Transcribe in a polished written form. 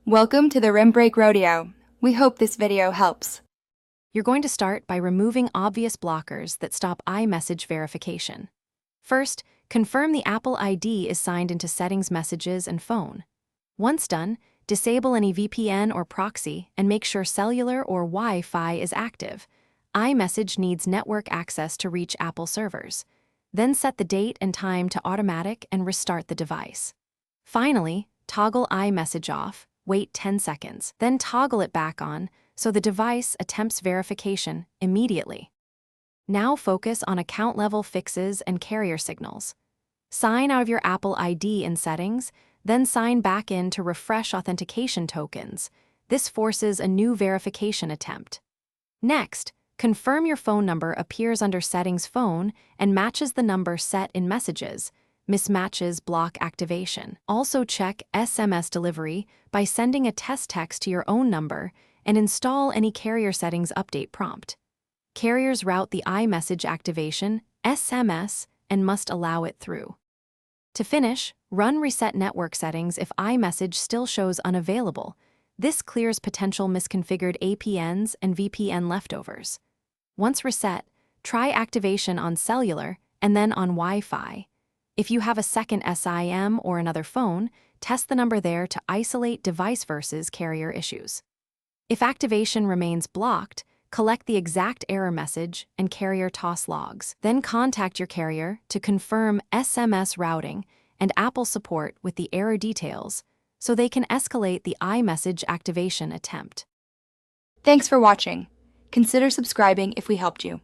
Welcome to the Rim Break Rodeo. We hope this video helps. You're going to start by removing obvious blockers that stop iMessage verification. First, confirm the Apple ID is signed into Settings, Messages, and Phone. Once done, disable any VPN or proxy and make sure cellular or Wi-Fi is active. iMessage needs network access to reach Apple servers. Then set the date and time to automatic and restart the device. Finally, toggle iMessage off. Wait 10 seconds, then toggle it back on so the device attempts verification immediately. Now focus on account-level fixes and carrier signals. Sign out of your Apple ID in Settings, then sign back in to refresh authentication tokens. This forces a new verification attempt. Next, confirm your phone number appears under Settings Phone and matches the number set in Messages. Mismatches block activation. Also check SMS delivery by sending a test text to your own number and install any carrier settings update prompt. Carriers route the iMessage activation, SMS, and must allow it through. To finish, run Reset Network Settings if iMessage still shows unavailable. This clears potential misconfigured APNs and VPN leftovers. Once reset, try activation on cellular and then on Wi-Fi. If you have a second SIM or another phone, test the number there to isolate device versus carrier issues. If activation remains blocked, collect the exact error message and carrier toss logs. Then contact your carrier to confirm SMS routing and Apple support with the error details so they can escalate the iMessage activation attempt. Thanks for watching. Consider subscribing if we helped you.